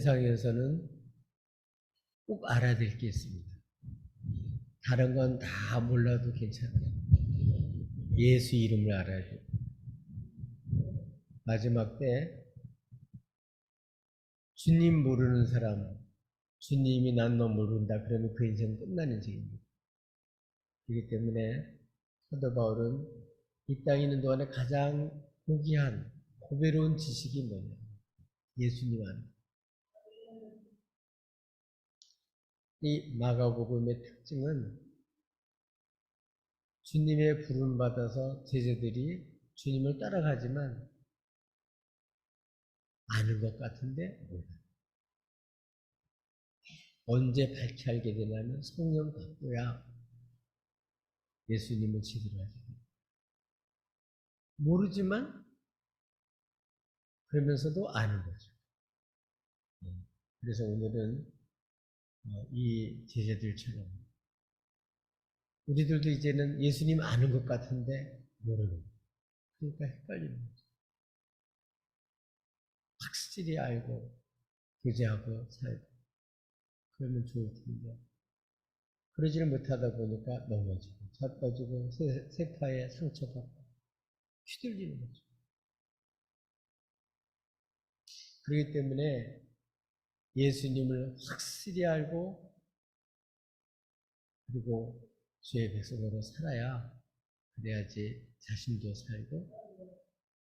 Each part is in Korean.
세상에서는 꼭 알아야 될 게 있습니다. 다른 건 다 몰라도 괜찮아요. 예수 이름을 알아야 돼요. 마지막 때 주님 모르는 사람, 주님이 난 너 모른다 그러면 그 인생 끝나는 책입니다. 그렇기 때문에 사도 바울은 이 땅에 있는 동안에 가장 고귀한 고배로운 지식이 뭐냐? 예수님 안에. 이 마가복음의 특징은 주님의 부름 받아서 제자들이 주님을 따라가지만 아는 것 같은데 몰라요. 언제 밝히 알게 되냐면 성령 받고야 예수님을 제대로 알게 돼요. 모르지만 그러면서도 아는 거죠. 그래서 오늘은 이 제자들처럼 우리들도 이제는 예수님 아는 것 같은데 모르는 거예요. 그러니까 헷갈리는 거죠. 확실히 알고 교제하고 살고 그러면 좋을 텐데 그러지를 못하다 보니까 넘어지고 자빠지고 세파에 상처받고 휘둘리는 거죠. 그렇기 때문에 예수님을 확실히 알고 그리고 주의 백성으로 살아야 그래야지 자신도 살고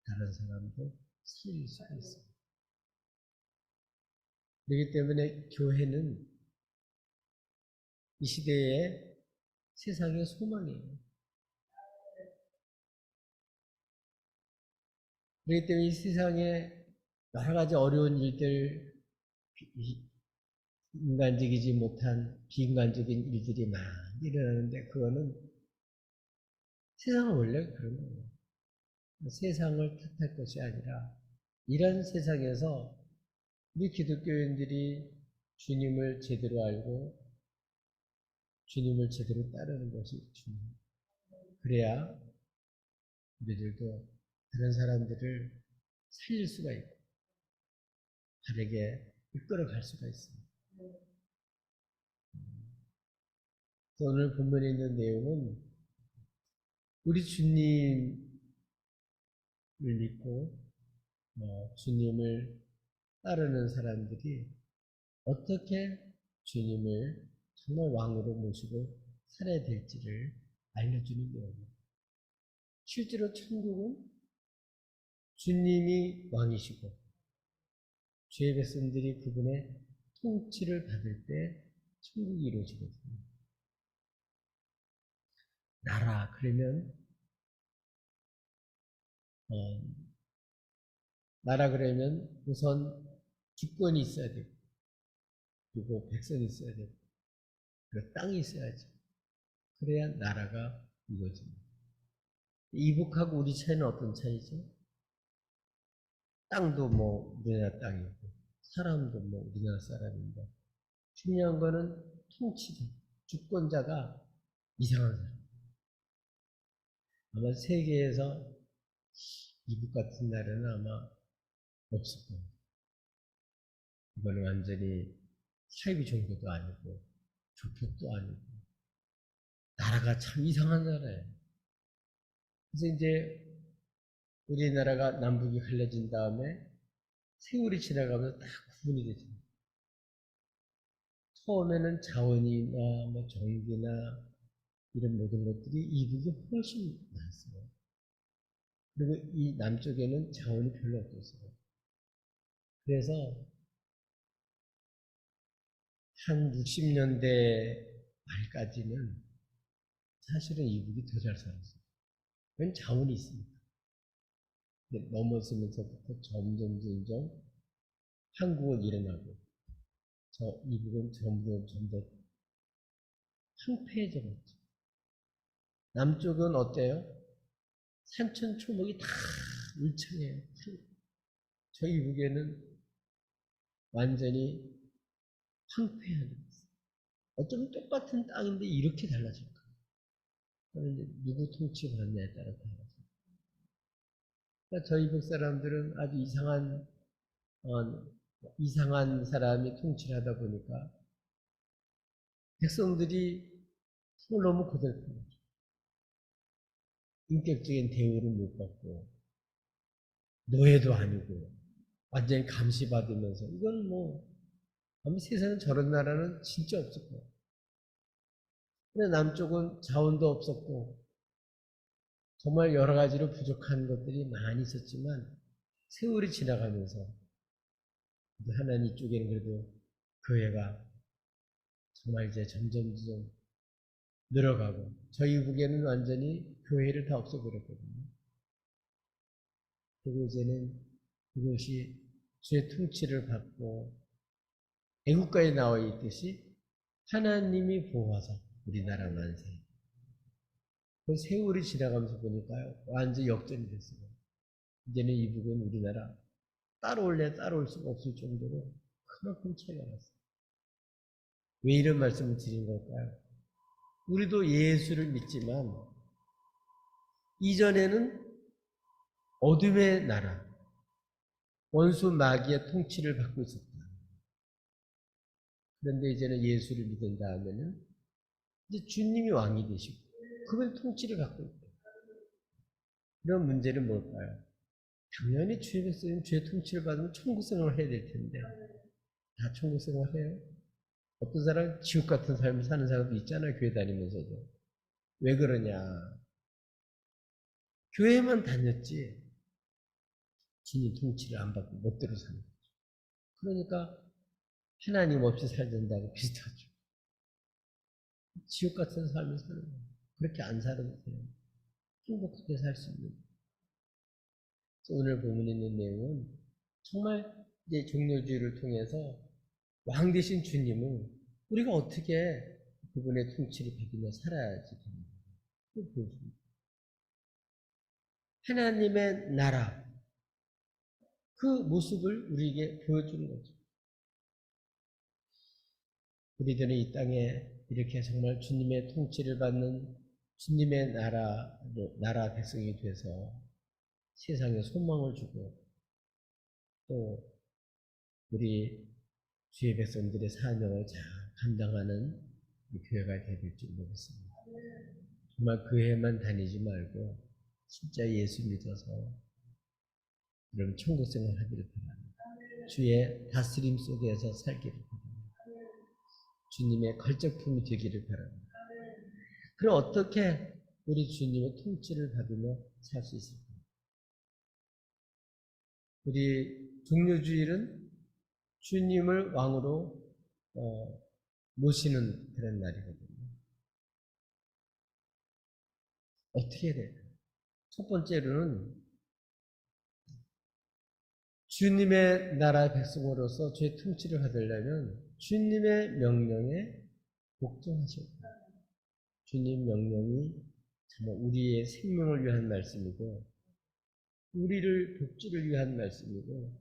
다른 사람도 살릴 수가 있어요. 그렇기 때문에 교회는 이 시대에 세상의 소망이에요. 그렇기 때문에 이 세상에 여러 가지 어려운 일들, 인간적이지 못한 비인간적인 일들이 많이 일어나는데 그거는 세상은 원래 그런 거예요. 세상을 탓할 것이 아니라 이런 세상에서 우리 기독교인들이 주님을 제대로 알고 주님을 제대로 따르는 것이 중요해요. 그래야 우리들도 다른 사람들을 살릴 수가 있고 바르게 이끌어갈 수가 있습니다. 오늘 본문에 있는 내용은 우리 주님을 믿고 주님을 따르는 사람들이 어떻게 주님을 정말 왕으로 모시고 살아야 될지를 알려주는 내용입니다. 실제로 천국은 주님이 왕이시고 죄의 백성들이 그분의 통치를 받을 때 천국이 이루어지거든요. 나라 그러면 나라 그러면 우선 주권이 있어야 되고 그리고 백성이 있어야 되고 그리고 땅이 있어야죠. 그래야 나라가 이루어집니다. 이북하고 우리 차이는 어떤 차이죠? 땅도 뭐 우리나라 땅이고 사람도 뭐 우리나라 사람인데 중요한 거는 통치자, 주권자가 이상한 사람. 아마 세계에서 이북 같은 나라는 아마 없을 겁니다. 이거는 완전히 사이비 종교도 아니고 조폭도 아니고 나라가 참 이상한 나라예요. 그래서 이제 우리나라가 남북이 갈라진 다음에 세월이 지나가면서 딱 구분이 되죠. 처음에는 자원이나 뭐 전기나 이런 모든 것들이 이북이 훨씬 많았어요. 그리고 이 남쪽에는 자원이 별로 없었어요. 그래서 한 60년대 말까지는 사실은 이북이 더 잘 살았어요. 왜냐면 자원이 있으니까. 넘어서면서부터 점점 한국은 일어나고 저 이북은 점점 황폐해져갔죠. 남쪽은 어때요? 산천 초목이 다 울창해요. 저 이북에는 완전히 황폐한 거예요. 어쩌면 똑같은 땅인데 이렇게 달라질까? 그건 이제 누구 통치 받느냐에 따라 달라져요. 그러니까 저 이북 사람들은 아주 이상한 이상한 사람이 통치를 하다 보니까 백성들이 정말 너무 고달픈 거죠. 인격적인 대우를 못 받고 노예도 아니고 완전히 감시받으면서 이건 뭐 아마 세상에 저런 나라는 진짜 없을 거예요. 근데 남쪽은 자원도 없었고 정말 여러 가지로 부족한 것들이 많이 있었지만 세월이 지나가면서 하나님 이쪽에는 그래도 교회가 정말 이제 점점 늘어가고 저희 북에는 완전히 교회를 다 없애버렸거든요. 그리고 이제는 그것이 주의 통치를 받고 애국가에 나와 있듯이 하나님이 보호하사 우리나라 만세. 그 세월이 지나가면서 보니까요 완전 역전이 됐어요. 이제는 이북은 우리나라 따라올래 따라올 수가 없을 정도로 그만큼 차이가 났어요. 왜 이런 말씀을 드린 걸까요? 우리도 예수를 믿지만 이전에는 어둠의 나라, 원수 마귀의 통치를 받고 있었다. 그런데 이제는 예수를 믿은 다음에는 이제 주님이 왕이 되시고 그분 통치를 받고 있다. 이런 문제는 뭘까요? 당연히 주의 백성은 주의 통치를 받으면 천국 생활을 해야 될 텐데 다 천국 생활을 해요? 어떤 사람은 지옥 같은 삶을 사는 사람도 있잖아요. 교회 다니면서도. 왜 그러냐? 교회만 다녔지 주님 통치를 안 받고 멋대로 사는 거죠. 그러니까 하나님 없이 살던다고 비슷하죠. 지옥 같은 삶을 사는 거예요. 그렇게 안 살아도 돼요. 행복하게 살 수 있는. 오늘 본문에 있는 내용은 정말 이제 종료주의를 통해서 왕 되신 주님은 우리가 어떻게 그분의 통치를 받으며 살아야지 됩니다. 보여줍니다. 하나님의 나라 그 모습을 우리에게 보여주는 거죠. 우리들은 이 땅에 이렇게 정말 주님의 통치를 받는 주님의 나라 백성이 돼서 세상에 소망을 주고 또 우리 주의 백성들의 사명을 잘 감당하는 교회가 되길 줄 믿습니다. 정말 교회만 다니지 말고 진짜 예수 믿어서 여러분 천국 생활 하기를 바랍니다. 주의 다스림 속에서 살기를 바랍니다. 주님의 걸작품이 되기를 바랍니다. 그럼 어떻게 우리 주님의 통치를 받으며 살 수 있을까요? 우리 종료주일은 주님을 왕으로 모시는 그런 날이거든요. 어떻게 해야 될까요? 첫 번째로는 주님의 나라 백성으로서 죄 통치를 받으려면 주님의 명령에 복종하셔야 돼요. 주님 명령이 정말 우리의 생명을 위한 말씀이고 우리를 복주를 위한 말씀이고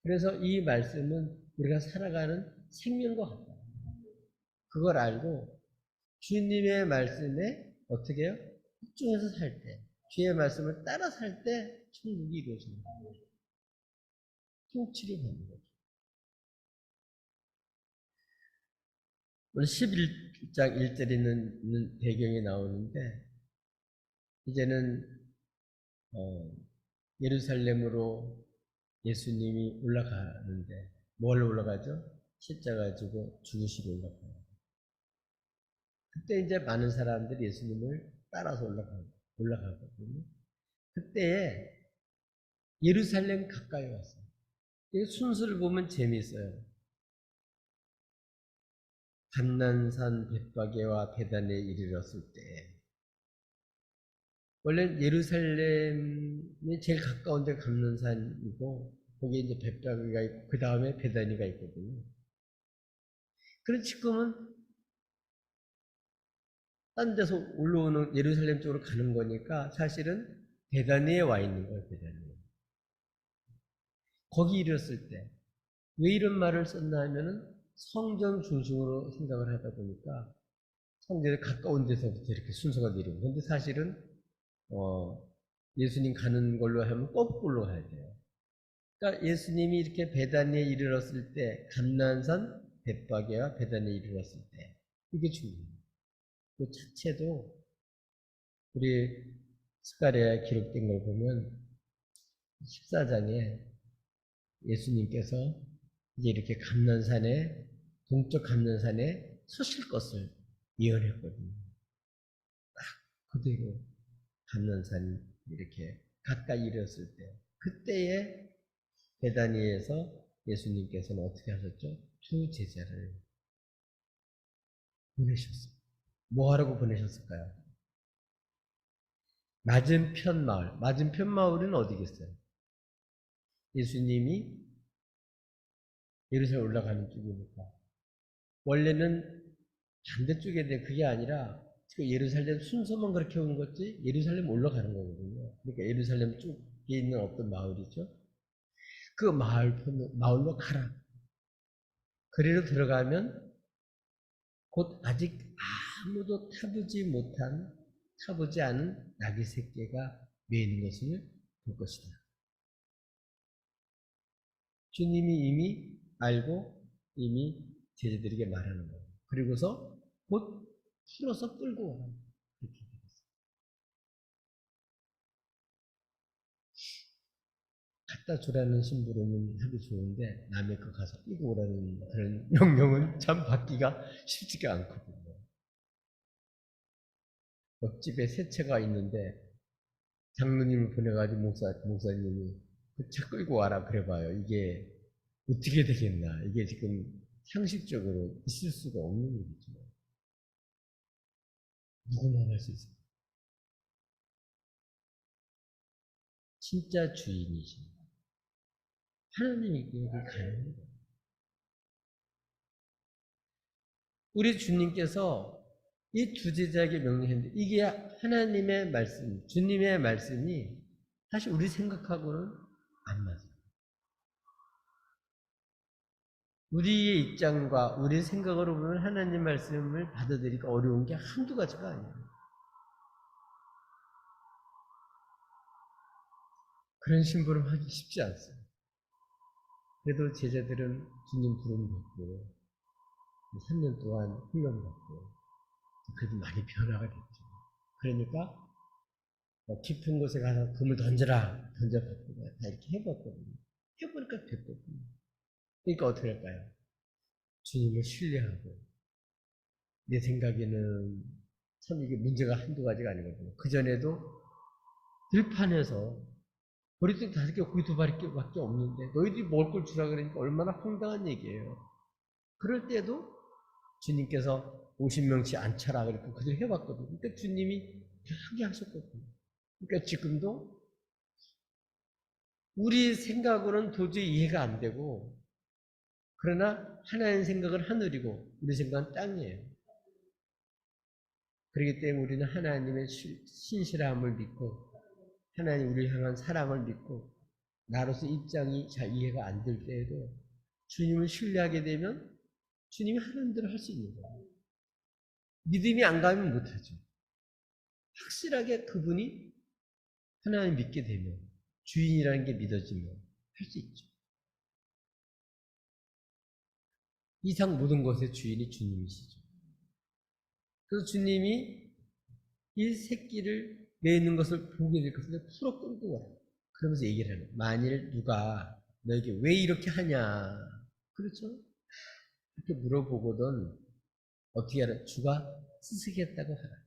그래서 이 말씀은 우리가 살아가는 생명과 같다. 그걸 알고 주님의 말씀에 어떻게 해요? 복종해서 살 때, 주의 말씀을 따라 살 때 천국이 이루어집니다. 통치를 받는 거죠. 오늘 11장 1절에 있는 배경이 나오는데 이제는 예루살렘으로 예수님이 올라가는데 뭘 올라가죠? 십자가 지고 죽으시러 올라가요. 그때 이제 많은 사람들이 예수님을 따라서 올라가거든요. 그때 예루살렘 가까이 왔어요. 이 순서를 보면 재미있어요. 감난산 벳바게와 베단에 이르렀을 때 원래 예루살렘이 제일 가까운 데 감난산이고 거기에 이제 벳바게가 있고 그 다음에 베다니가 있거든요. 그런 지금은 딴 데서 올라오는 예루살렘 쪽으로 가는 거니까 사실은 베다니에 와 있는 거예요. 베다니에. 거기 이르렀을 때 왜 이런 말을 썼나 하면은 성전 중심으로 생각을 하다 보니까 성전에 가까운 데서부터 이렇게 순서가 내려오고 근데 사실은 예수님 가는 걸로 하면 거꾸로 해야 돼요. 그러니까 예수님이 이렇게 베다니에 이르렀을 때, 감난산 벳바게와 베다니에 이르렀을 때, 이게 중요해요. 그 자체도 우리 스가랴에 기록된 걸 보면 14장에 예수님께서 이제 이렇게 감난산에, 동쪽 감난산에 서실 것을 예언했거든요. 그대로 감난산이 이렇게 가까이 이르렀을 때, 그때에 베다니에서 예수님께서는 어떻게 하셨죠? 두 제자를 보내셨어요. 뭐 하라고 보내셨을까요? 맞은편 마을. 맞은편 마을은 어디겠어요? 예수님이 예루살렘 올라가는 쪽이니까. 원래는 반대쪽에 돼 그게 아니라 예루살렘 순서만 그렇게 오는 거지 예루살렘 올라가는 거거든요. 그러니까 예루살렘 쪽에 있는 어떤 마을이죠. 그 마을로 가라. 거리로 들어가면 곧 아직 아무도 타보지 않은 낙의 새끼가 메이는 것을 볼 것이다. 주님이 이미 알고 이미 제자들에게 말하는 거예요. 그리고서 곧 풀어서 끌고 와라. 그렇게 되겠어요. 갖다 주라는 심부름은 하기 좋은데 남의 거 가서 끌고 오라는 그런 명령은 참 받기가 쉽지가 않거든요. 옆집에 새 채가 있는데 장로님을 보내가지고 목사님이 그 차 끌고 와라 그래봐요. 이게 어떻게 되겠나. 이게 지금 상식적으로 있을 수가 없는 일이죠. 누구나 할 수 있어요. 진짜 주인이십니다. 하나님이 그게 가능합니다. 우리 주님께서 이 두 제자에게 명령했는데 이게 하나님의 말씀, 주님의 말씀이 사실 우리 생각하고는 안 맞아요. 우리의 입장과 우리 생각으로 보면 하나님 말씀을 받아들이기가 어려운 게 한두 가지가 아니에요. 그런 심부름 하기 쉽지 않습니다. 그래도 제자들은 주님 부름 받고 3년 동안 훈련 받고 그래도 많이 변화가 됐죠. 그러니까 깊은 곳에 가서 금을 던져봤고 다 이렇게 해봤거든요. 해보니까 됐거든요. 그러니까 어떻게 할까요? 주님을 신뢰하고 내 생각에는 참 이게 문제가 한두 가지가 아니거든요. 그전에도 들판에서 보리떡 5개 고기 2마리밖에 없는데 너희들이 먹을 걸 주라 그러니까 얼마나 황당한 얘기예요. 그럴 때도 주님께서 50명치 안 차라 그랬고 그대로 해봤거든요. 그러니까 주님이 하게 하셨거든요. 그러니까 지금도 우리 생각으로는 도저히 이해가 안 되고 그러나 하나님 생각은 하늘이고 우리 생각은 땅이에요. 그렇기 때문에 우리는 하나님의 신실함을 믿고 하나님 우리를 향한 사랑을 믿고 나로서 입장이 잘 이해가 안 될 때에도 주님을 신뢰하게 되면 주님이 하는 대로 할 수 있는 거예요. 믿음이 안 가면 못하죠. 확실하게 그분이 하나님 믿게 되면 주인이라는 게 믿어지면 할 수 있죠. 이상 모든 것의 주인이 주님이시죠. 그래서 주님이 이 새끼를 매는 것을 보게 될 것을 풀어 끌고 와. 그러면서 얘기를 하는 거예요. 만일 누가 너에게 왜 이렇게 하냐. 그렇죠? 이렇게 물어보거든 어떻게 하라? 주가 쓰시겠다고 하라.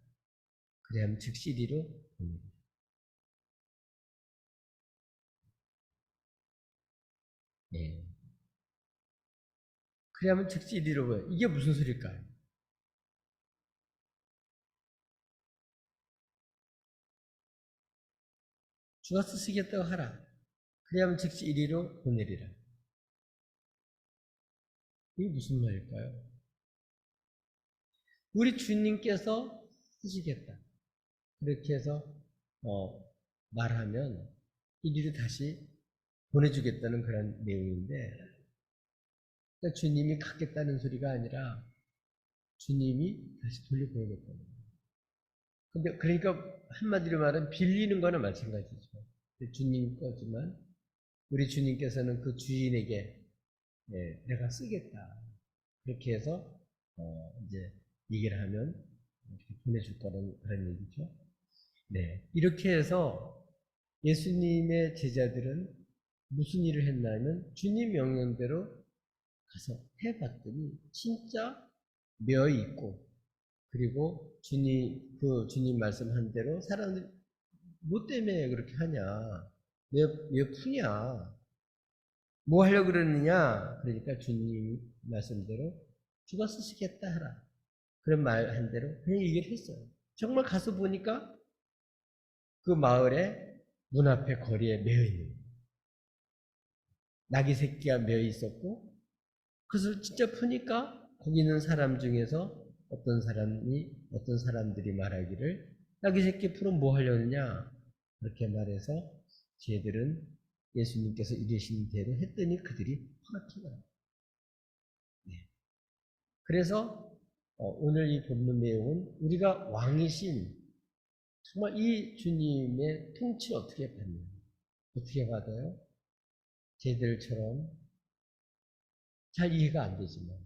그래야면 즉시 이리로 보내라. 예. 그래야면 즉시 이리로 보내. 이게 무슨 소리일까요? 주가 쓰시겠다고 하라. 그래야면 즉시 이리로 보내리라. 이게 무슨 말일까요? 우리 주님께서 쓰시겠다. 그렇게 해서 말하면 이리로 다시 보내주겠다는 그런 내용인데 그러니까 주님이 갖겠다는 소리가 아니라 주님이 다시 돌려보내겠다는 거예요. 근데 그러니까 한마디로 말하면 빌리는 거나 마찬가지죠. 주님 거지만 우리 주님께서는 그 주인에게 내가 쓰겠다. 그렇게 해서 이제 얘기를 하면 이렇게 보내줄 거라는 그런 얘기죠. 네, 이렇게 해서 예수님의 제자들은 무슨 일을 했냐면 주님 명령대로 가서 해봤더니 진짜 며 있고 그리고 주님 말씀한 대로 사람들이 뭐 때문에 그렇게 하냐? 왜 푸냐? 뭐 하려고 그러느냐? 그러니까 주님 말씀대로 주가 쓰시겠다 하라. 그런 말 한 대로 그냥 얘기를 했어요. 정말 가서 보니까 그 마을에 문 앞에 거리에 매여 있는 거예요. 낙이 새끼가 매여 있었고 그것을 진짜 푸니까 거기 있는 사람 중에서 어떤 사람들이 말하기를 낙이 새끼 풀은 뭐 하려느냐? 그렇게 말해서 쟤들은 예수님께서 이르신 대로 했더니 그들이 허락하더라. 네. 그래서 오늘 이 본문 내용은 우리가 왕이신 정말 이 주님의 통치 어떻게 받냐? 어떻게 받아요? 쟤들처럼 잘 이해가 안 되지만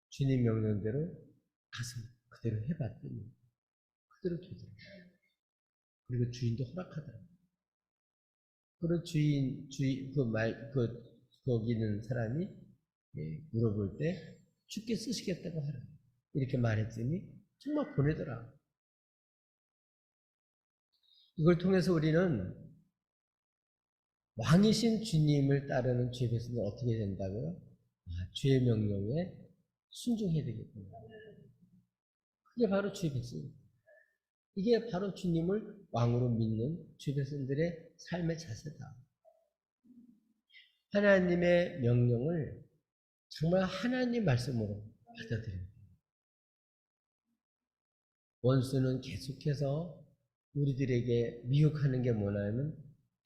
주님 명령대로 가서 그대로 해봤더니 그대로 되더라고요. 그리고 주인도 허락하더라고요. 그리고 거기 있는 사람이 물어볼 때 죽게 쓰시겠다고 하라. 이렇게 말했더니 정말 보내더라. 이걸 통해서 우리는 왕이신 주님을 따르는 죄 백성은 어떻게 된다고요? 죄의 명령에 순종해야 되겠구나. 그게 바로 죄 백성입니다. 이게 바로 주님을 왕으로 믿는 죄 백성들의 삶의 자세다. 하나님의 명령을 정말 하나님 말씀으로 받아들입니다. 원수는 계속해서 우리들에게 미혹하는 게 뭐냐면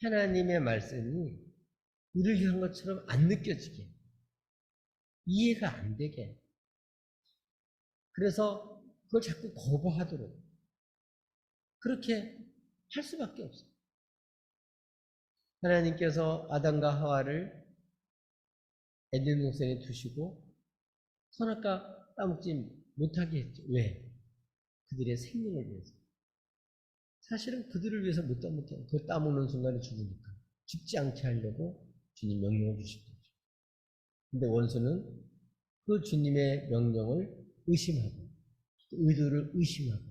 하나님의 말씀이 우리를 위한 것처럼 안 느껴지게 이해가 안 되게 그래서 그걸 자꾸 거부하도록 그렇게 할 수밖에 없어요. 하나님께서 아담과 하와를 에덴 동산에 두시고 선악과 따먹지 못하게 했죠. 왜? 그들의 생명을 위해서. 사실은 그들을 위해서 못 따먹게 그 따먹는 순간에 죽으니까 죽지 않게 하려고 주님 명령을 주신 거죠. 근데 원수는 그 주님의 명령을 의심하고 의도를 의심하고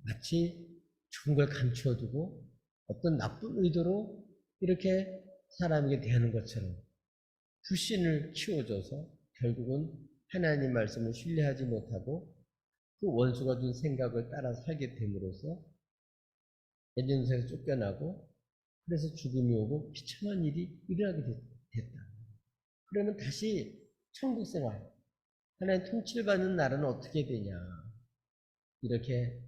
마치 좋은 걸 감추어두고 어떤 나쁜 의도로 이렇게 사람에게 대하는 것처럼 불신을 키워줘서 결국은 하나님 말씀을 신뢰하지 못하고 그 원수가 준 생각을 따라 살게 됨으로써 에덴에서 쫓겨나고 그래서 죽음이 오고 비참한 일이 일어나게 됐다. 그러면 다시 천국 생활, 하나님 통치를 받는 나라는 어떻게 되냐. 이렇게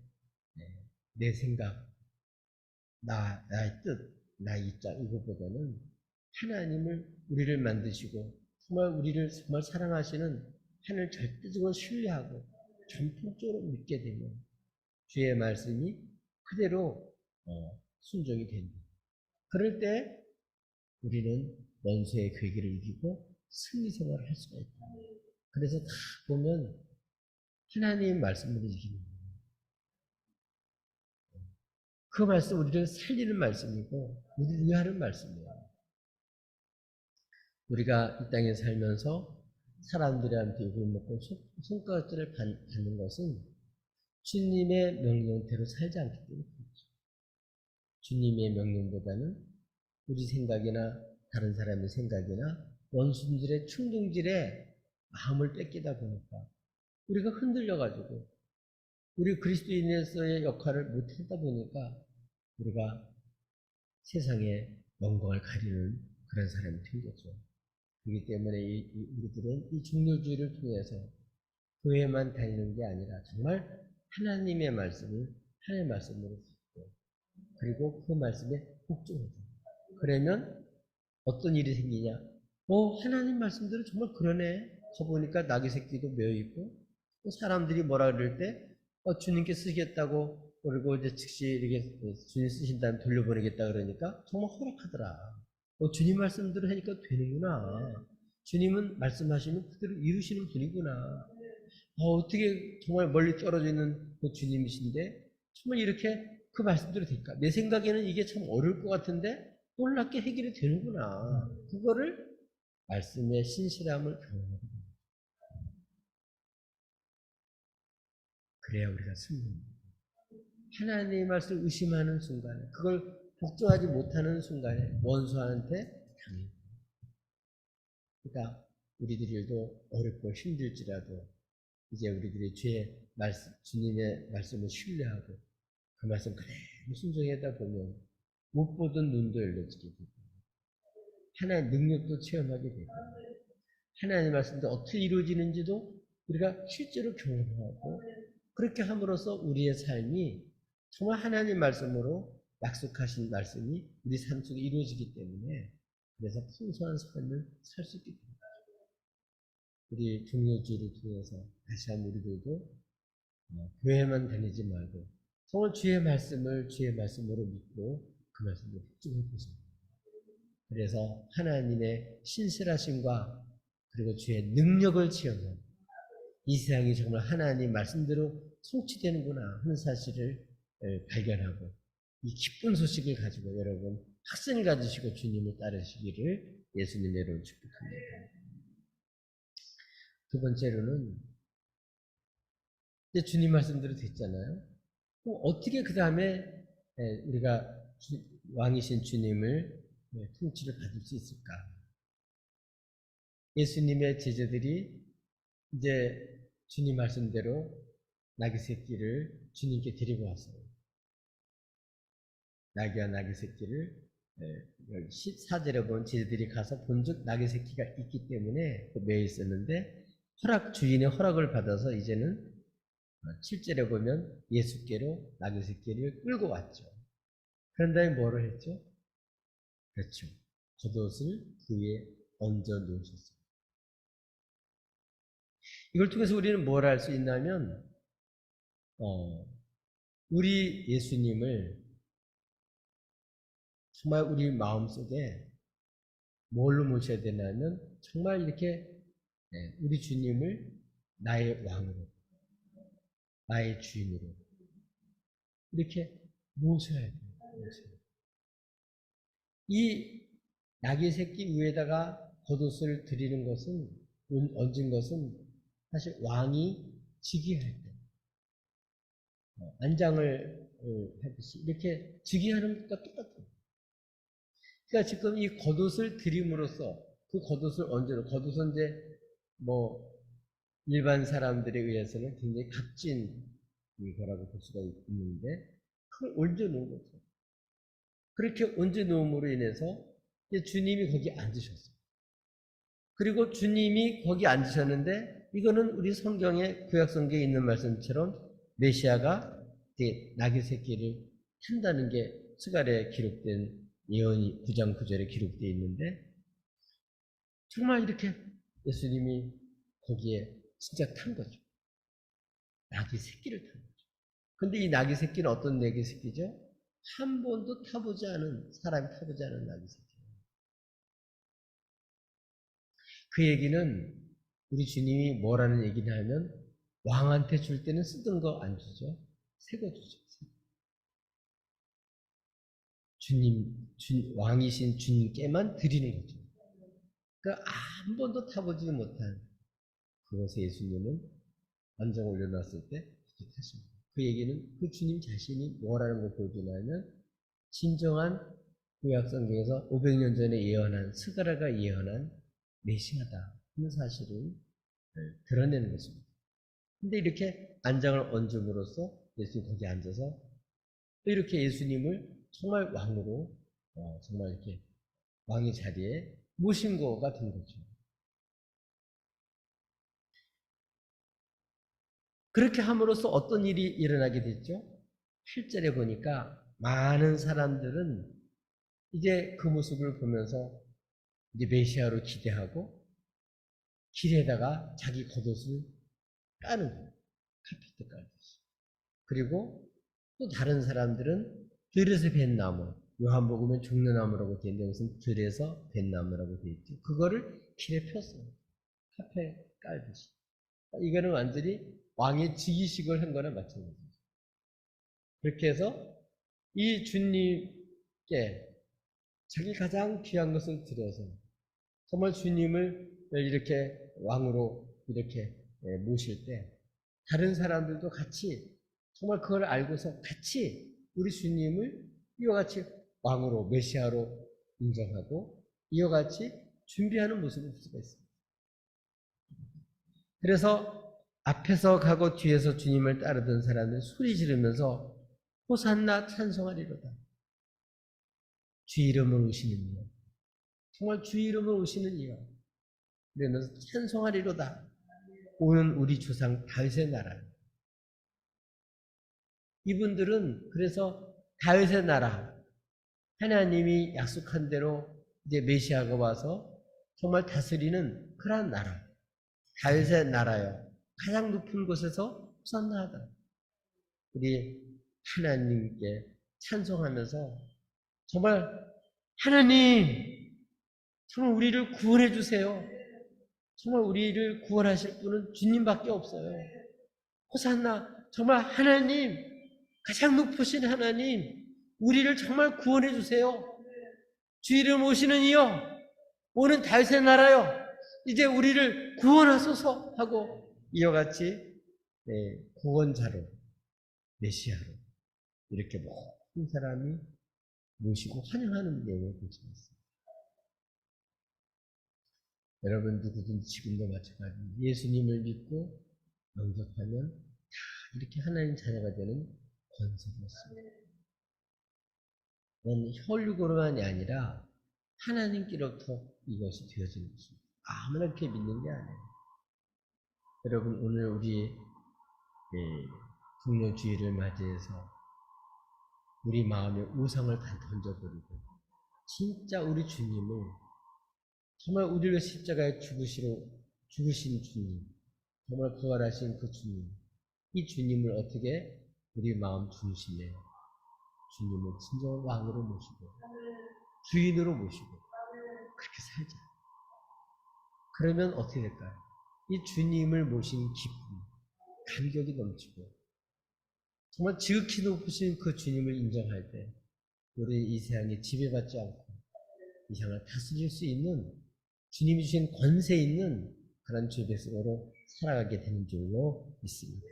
내 생각, 나의 뜻, 나의 입장 이것보다는 하나님을 우리를 만드시고 정말 우리를 정말 사랑하시는 하나님을 절대적으로 신뢰하고 전폭적으로 믿게 되면 주의 말씀이 그대로 순종이 된다. 그럴 때 우리는 원수의 괴기를 이기고 승리 생활을 할 수가 있다. 그래서 다 보면 하나님의 말씀으로 이기는 거예요. 그 말씀 우리를 살리는 말씀이고 우리를 위하는 말씀이에요. 우리가 이 땅에 살면서 사람들한테 욕을 먹고 손가락질을 받는 것은 주님의 명령대로 살지 않기 때문에 그렇죠. 주님의 명령보다는 우리 생각이나 다른 사람의 생각이나 원수들의 충동질에 마음을 뺏기다 보니까 우리가 흔들려가지고 우리 그리스도인으로서의 역할을 못하다 보니까 우리가 세상의 영광을 가리는 그런 사람이 된 거죠. 그렇기 때문에 우리들은 이 종료주의를 통해서 교회만 다니는 게 아니라 정말 하나님의 말씀을 하나님의 말씀으로 듣고 그리고 그 말씀에 복종하죠. 그러면 어떤 일이 생기냐? 하나님 말씀대로 정말 그러네. 가보니까 낙이 새끼도 매어있고 또 사람들이 뭐라 그럴 때 주님께 쓰시겠다고 그리고 이제 즉시 이렇게 주님 쓰신다면 돌려보내겠다 그러니까 정말 허락하더라. 주님 말씀대로 하니까 되는구나. 주님은 말씀하시면 그대로 이루시는 분이구나. 어떻게 정말 멀리 떨어져 있는 그 주님이신데 정말 이렇게 그 말씀대로 될까? 내 생각에는 이게 참 어려울 것 같은데 놀랍게 해결이 되는구나. 그거를 말씀의 신실함을 경험하게 됩니다. 그래야 우리가 승리합니다. 하나님의 말씀을 의심하는 순간에, 그걸 복종하지 못하는 순간에 원수한테 당해요. 그러니까 우리들도 어렵고 힘들지라도 이제 우리들이 주님의 말씀을 신뢰하고 그 말씀 그대로 순종하다 보면 못 보던 눈도 열려지게 되고 하나의 능력도 체험하게 되고 하나님의 말씀도 어떻게 이루어지는지도 우리가 실제로 경험하고 그렇게 함으로써 우리의 삶이 정말 하나님 말씀으로 약속하신 말씀이 우리 삶 속에 이루어지기 때문에 그래서 풍성한 삶을 살 수 있게 됩니다. 우리 종료주를 통해서 다시 한번 우리들도 교회만 다니지 말고 정말 주의 말씀을 주의 말씀으로 믿고 그 말씀을 묵상해 보세요. 그래서 하나님의 신실하심과 그리고 주의 능력을 체험하는 이 세상이 정말 하나님 말씀대로 성취되는구나 하는 사실을 발견하고 이 기쁜 소식을 가지고 여러분 확신을 가지시고 주님을 따르시기를 예수님의 이름으로 축복합니다. 두 번째로는 이제 주님 말씀대로 됐잖아요. 어떻게 그 다음에 우리가 왕이신 주님을 통치를 받을 수 있을까? 예수님의 제자들이 이제 주님 말씀대로 나귀 새끼를 주님께 데리고 왔어요. 나귀와 나귀 새끼를 14절에 보면 제자들이 가서 본즉 나귀 새끼가 있기 때문에 매여 있었는데 주인의 허락을 받아서 이제는 7절에 보면 예수께로 나귀 새끼를 끌고 왔죠. 그런 다음에 뭐를 했죠? 그렇죠. 겉옷을 그 위에 얹어 놓으셨어요. 이걸 통해서 우리는 뭘 알 수 있냐면 우리 예수님을 정말 우리 마음속에 뭘로 모셔야 되냐면 정말 이렇게 우리 주님을 나의 왕으로 나의 주인으로 이렇게 모셔야 돼요. 이 나귀 새끼 위에다가 겉옷을 드리는 것은 얹은 것은 사실 왕이 즉위할 때 안장을 하듯이 이렇게 즉위하는 것과 똑같아요. 그러니까 지금 이 겉옷을 드림으로써 그 겉옷을 얹어놓은 겉옷은 이제 뭐 일반 사람들에 의해서는 굉장히 값진 거라고 볼 수가 있는데 그걸 얹어놓은 거죠. 그렇게 얹어놓음으로 인해서 이제 주님이 거기 앉으셨어요. 그리고 주님이 거기 앉으셨는데 이거는 우리 성경에 구약 성경에 있는 말씀처럼 메시아가 나귀 새끼를 탄다는 게 스가랴에 기록된 예언이 9장 9절에 기록되어 있는데 정말 이렇게 예수님이 거기에 진짜 탄 거죠. 나귀 새끼를 탄 거죠. 근데 이 나귀 새끼는 어떤 나귀 새끼죠? 한 번도 타보지 않은 사람이 타보지 않은 나귀 새끼. 그 얘기는 우리 주님이 뭐라는 얘기냐 하면 왕한테 줄 때는 쓰던 거 안 주죠. 새 거 주죠. 왕이신 주님께만 드리는 거죠. 그러니까 한 번도 타보지 못한 그것에 예수님은 안장 올려놨을 때 이렇게 타십니다. 그 얘기는 그 주님 자신이 뭐라는 걸 보여주냐면 진정한 구약 성경에서 500년 전에 예언한 스가랴가 예언한 메시아다 하는 사실을 드러내는 것입니다. 근데 이렇게 안장을 얹음으로써 예수님이 거기 앉아서 이렇게 예수님을 정말 왕으로 정말 이렇게 왕의 자리에 모신 거가 된 거죠. 그렇게 함으로써 어떤 일이 일어나게 됐죠? 7절에 보니까 많은 사람들은 이제 그 모습을 보면서 이제 메시아로 기대하고 길에다가 자기 겉옷을 까는 거예요. 카페트 깔듯이. 그리고 또 다른 사람들은 들에서 벤 나무, 요한복음에 종려나무라고 되어 있는데 여기서는 들에서 뱃나무라고 되어 있죠. 그거를 길에 폈어요. 카페 깔듯이. 이거는 완전히 왕의 즉위식을 한 거나 마찬가지죠. 그렇게 해서 이 주님께 자기 가장 귀한 것을 드려서 정말 주님을 이렇게 왕으로 이렇게 모실 때 다른 사람들도 같이 정말 그걸 알고서 같이 우리 주님을 이와 같이 왕으로 메시아로 인정하고 이와 같이 준비하는 모습을 볼 수가 있습니다. 그래서 앞에서 가고 뒤에서 주님을 따르던 사람들 소리 지르면서 호산나 찬송하리로다. 주 이름으로 오시는 이여, 정말 주 이름으로 오시는 이여, 그러면서 찬송하리로다. 오는 우리 조상 다윗의 나라. 이분들은 그래서 다윗의 나라, 하나님이 약속한 대로 이제 메시아가 와서 정말 다스리는 그러한 나라, 다윗의 나라요. 가장 높은 곳에서 호산나하다. 우리 하나님께 찬송하면서 정말 하나님, 정말 우리를 구원해 주세요. 정말 우리를 구원하실 분은 주님밖에 없어요. 호산나, 정말 하나님, 가장 높으신 하나님, 우리를 정말 구원해 주세요. 주 이름 오시는 이여, 오는 다윗의 나라여, 이제 우리를 구원하소서 하고 이와 같이 구원자로, 메시아로 이렇게 모든 사람이 모시고 환영하는 내용을 볼 수 있습니다. 여러분 누구든지 지금도 마찬가지 예수님을 믿고 영접하면 다 이렇게 하나님 자녀가 되는 권세가 있습니다. 그건 혈육으로만이 아니라 하나님께로부터 이것이 되어지는 것입니다. 아무나 이렇게 믿는 게 아니에요. 여러분 오늘 우리 국료주의를 맞이해서 우리 마음에 우상을 다 던져버리고 진짜 우리 주님을 정말 우리를 십자가에 죽으신 주님, 정말 부활하신 그 주님, 이 주님을 어떻게 우리 마음 중심에 주님을 진정한 왕으로 모시고 주인으로 모시고 그렇게 살자. 그러면 어떻게 될까요? 이 주님을 모신 기쁨, 감격이 넘치고 정말 지극히 높으신 그 주님을 인정할 때 우리 이 세상에 지배받지 않고 이 세상을 다스릴 수 있는 주님이 주신 권세 있는 그런 주의 백성으로 살아가게 되는 줄로 믿습니다.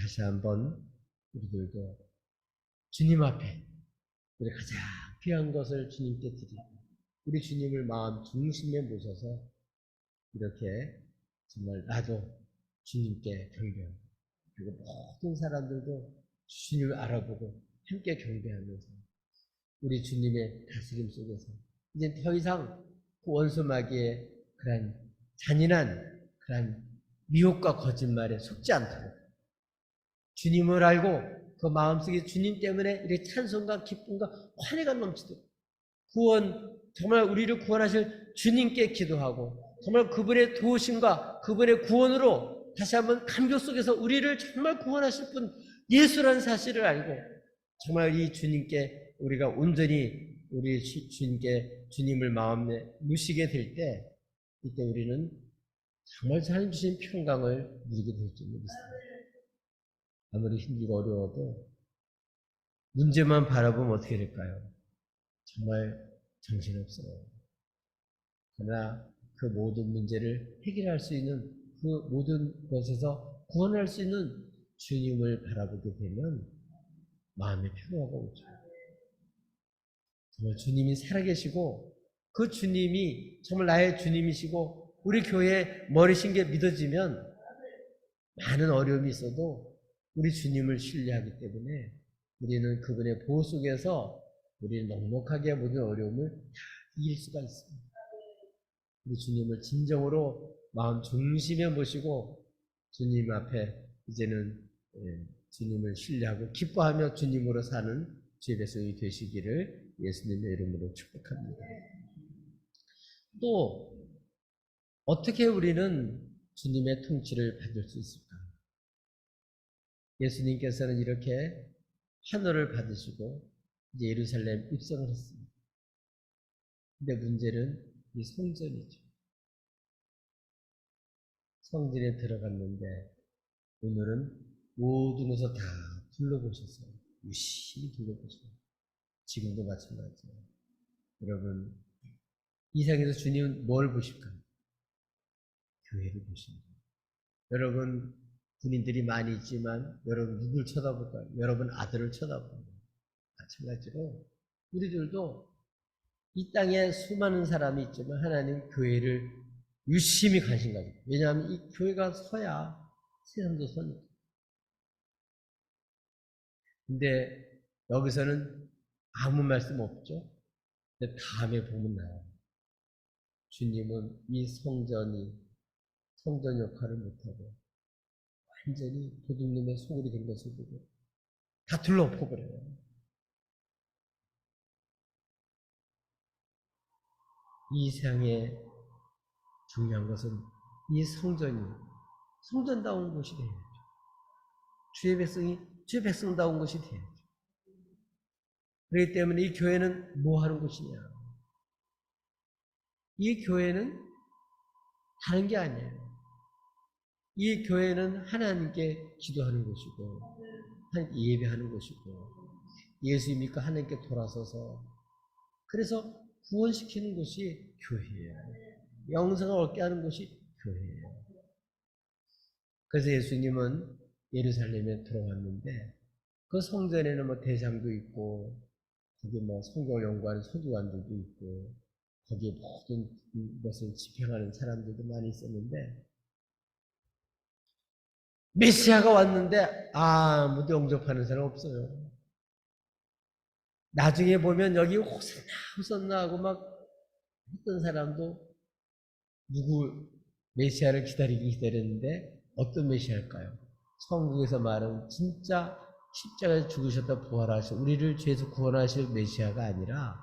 다시 한번 우리들도 주님 앞에 우리 가장 귀한 것을 주님께 드리고 우리 주님을 마음 중심에 모셔서 이렇게 정말 나도 주님께 경배하고 그리고 모든 사람들도 주님을 알아보고 함께 경배하면서 우리 주님의 다스림 속에서 이제 더 이상 그 원수 마귀의 그런 잔인한 그런 미혹과 거짓말에 속지 않도록 주님을 알고 그 마음속에 주님 때문에 이렇게 찬송과 기쁨과 환희가 넘치도록 정말 우리를 구원하실 주님께 기도하고 정말 그분의 도우심과 그분의 구원으로 다시 한번 감격 속에서 우리를 정말 구원하실 분 예수라는 사실을 알고 정말 이 주님께 우리가 온전히 우리 주님께 주님을 마음에 모시게 될 때 이때 우리는 정말 하나님 주신 평강을 누리게 될 줄 믿습니다. 아무리 힘들고 어려워도 문제만 바라보면 어떻게 될까요? 정말 정신없어요. 그러나 그 모든 문제를 해결할 수 있는 그 모든 것에서 구원할 수 있는 주님을 바라보게 되면 마음의 평화가 오죠. 정말 주님이 살아계시고 그 주님이 정말 나의 주님이시고 우리 교회의 머리신 게 믿어지면 많은 어려움이 있어도 우리 주님을 신뢰하기 때문에 우리는 그분의 보호 속에서 우리는 넉넉하게 모든 어려움을 다 이길 수가 있습니다. 우리 주님을 진정으로 마음 중심에 모시고 주님 앞에 이제는 주님을 신뢰하고 기뻐하며 주님으로 사는 주의 백성이 되시기를 예수님의 이름으로 축복합니다. 또 어떻게 우리는 주님의 통치를 받을 수 있을까? 예수님께서는 이렇게 하늘을 받으시고 이제 예루살렘 입성을 했습니다. 근데 문제는 이 성전이죠. 성전에 들어갔는데 오늘은 모든 곳을 다 둘러보셨어요. 유심히 둘러보셔요. 지금도 마찬가지예요. 여러분, 이 세상에서 주님은 뭘 보실까요? 교회를 보십니다. 여러분, 군인들이 많이 있지만 여러분 누굴 쳐다볼까요? 여러분 아들을 쳐다봅니다. 마찬가지로 우리들도 이 땅에 수많은 사람이 있지만 하나님 교회를 유심히 관심 가지고, 왜냐하면 이 교회가 서야 세상도 서니까. 근데 여기서는 아무 말씀 없죠. 근데 다음에 보면 나와요. 주님은 이 성전 역할을 못하고 완전히 도둑놈의 소굴이 된 것을 보고 다 둘러엎어버려요. 이 세상에 중요한 것은 이 성전이 성전다운 곳이 돼야죠. 주의 백성다운 곳이 돼야죠. 그렇기 때문에 이 교회는 뭐 하는 곳이냐? 이 교회는 다른 게 아니에요. 이 교회는 하나님께 기도하는 곳이고, 하나님께 예배하는 곳이고, 예수 믿고 하나님께 돌아서서, 그래서 구원시키는 곳이 교회예요. 영생을 얻게 하는 곳이 교회예요. 그래서 예수님은 예루살렘에 들어왔는데, 그 성전에는 뭐 대장도 있고, 거기 뭐 성경을 연구하는 서기관들도 있고, 거기에 모든 것을 집행하는 사람들도 많이 있었는데, 메시아가 왔는데 아무도 영접하는 사람 없어요. 나중에 보면 여기 호산나 호산나 하고 막 했던 사람도 누구 메시아를 기다리는데 어떤 메시아일까요? 천국에서 말하는 진짜 십자가에 죽으셨다 부활하셔 우리를 죄에서 구원하실 메시아가 아니라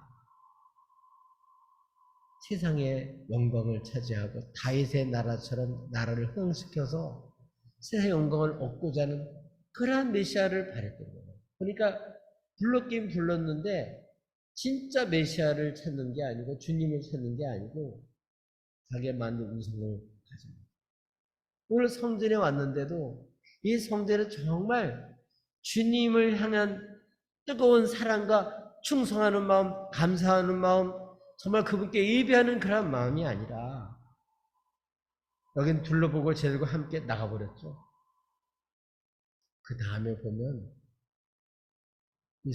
세상의 영광을 차지하고 다윗의 나라처럼 나라를 흥시켜서 세상의 영광을 얻고자 하는 그러한 메시아를 바랬던 거예요. 그러니까 불렀긴 불렀는데 진짜 메시아를 찾는 게 아니고 주님을 찾는 게 아니고 자기가 만든 우상을 가진 거예요. 오늘 성전에 왔는데도 이 성전은 정말 주님을 향한 뜨거운 사랑과 충성하는 마음, 감사하는 마음, 정말 그분께 예배하는 그런 마음이 아니라 여긴 둘러보고 제들과 함께 나가버렸죠. 그 다음에 보면 이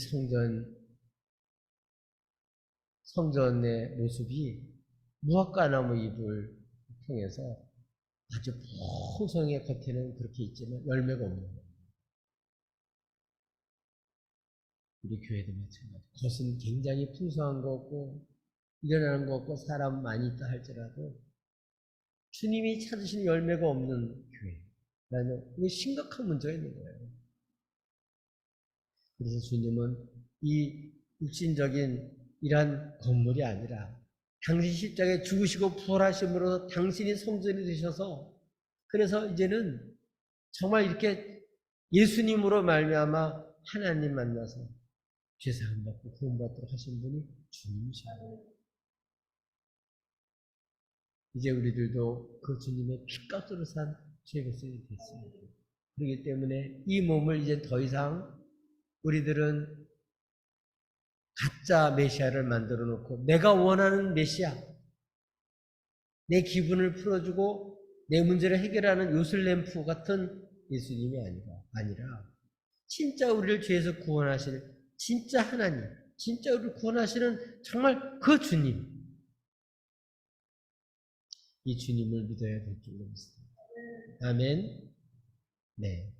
성전의 모습이 무화과나무 잎을 통해서 아주 풍성의 겉에는 그렇게 있지만 열매가 없는 거예요. 우리 교회도 마찬가지. 겉은 굉장히 풍성한 거 없고 일어나는 거 없고 사람 많이 있다 할지라도 주님이 찾으시는 열매가 없는 교회. 라는 이게 심각한 문제가 있는 거예요. 그래서 주님은 이 육신적인 이러한 건물이 아니라 당신 십자가에 죽으시고 부활하심으로 당신이 성전이 되셔서 그래서 이제는 정말 이렇게 예수님으로 말미암아 하나님 만나서 죄사함 받고 구원받도록 하신 분이 주님이셔요. 이제 우리들도 그 주님의 피값으로 산 죄 백성이 됐습니다. 그렇기 때문에 이 몸을 이제 더 이상 우리들은 가짜 메시아를 만들어 놓고 내가 원하는 메시아, 내 기분을 풀어주고 내 문제를 해결하는 요술램프 같은 예수님이 아니라 진짜 우리를 죄에서 구원하실 진짜 하나님, 진짜 우리를 구원하시는 정말 그 주님, 이 주님을 믿어야 될 줄로 믿습니다. 아멘. 네,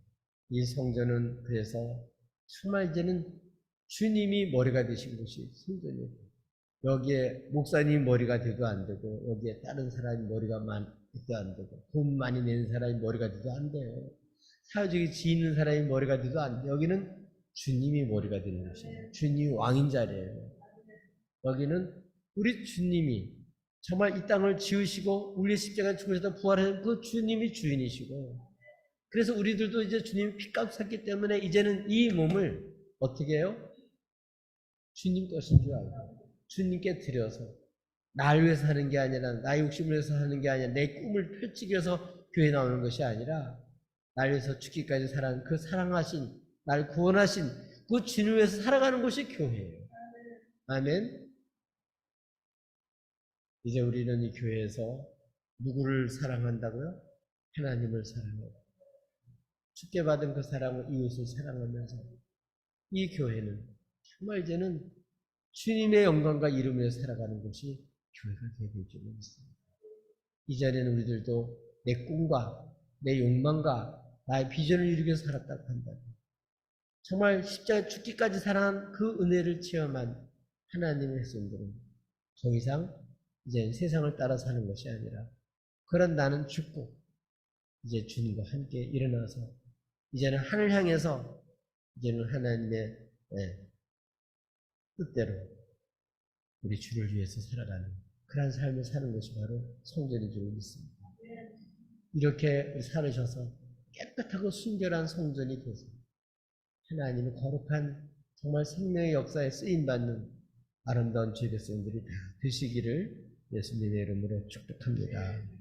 이 성전은 그래서 정말 이제는 주님이 머리가 되신 곳이 성전이에요. 여기에 목사님 머리가 돼도 안 되고 여기에 다른 사람이 머리가 돼도 안 되고 돈 많이 내는 사람이 머리가 돼도 안 돼요. 사회적인 지위 있는 사람이 머리가 돼도 안 돼요. 여기는 주님이 머리가 되는 곳이에요. 주님이 왕인 자리예요. 여기는 우리 주님이 정말 이 땅을 지으시고 우리의 십자가에 죽으셔서 부활하신 그 주님이 주인이시고 그래서 우리들도 이제 주님이 피값 샀기 때문에 이제는 이 몸을 어떻게 해요? 주님 것인 줄 알고 주님께 드려서 날 위해서 하는 게 아니라 나의 욕심을 위해서 하는 게 아니라 내 꿈을 펼치기 위해서 교회 나오는 것이 아니라 날 위해서 죽기까지 살아가는 그 사랑하신 날 구원하신 그 주님 위해서 살아가는 것이 교회예요. 아멘. 이제 우리는 이 교회에서 누구를 사랑한다고요? 하나님을 사랑하고 주께 받은 그 사랑을 이웃을 사랑하면서 이 교회는 정말 이제는 주님의 영광과 이름을 살아가는 것이 교회가 되어야 될 줄 믿습니다. 이전에는 우리들도 내 꿈과 내 욕망과 나의 비전을 이루기 위해서 살았다고 한다면 정말 십자가 죽기까지 살아간 그 은혜를 체험한 하나님의 백성들은 더 이상 이제 세상을 따라 사는 것이 아니라 그런 나는 죽고 이제 주님과 함께 일어나서 이제는 하늘 향해서 이제는 하나님의 뜻대로 우리 주를 위해서 살아가는 그런 삶을 사는 것이 바로 성전인 줄 믿습니다. 이렇게 살으셔서 깨끗하고 순결한 성전이 되서 하나님의 거룩한 정말 생명의 역사에 쓰임받는 아름다운 죄 백성들이 다 되시기를 예수님의 이름으로 축복합니다.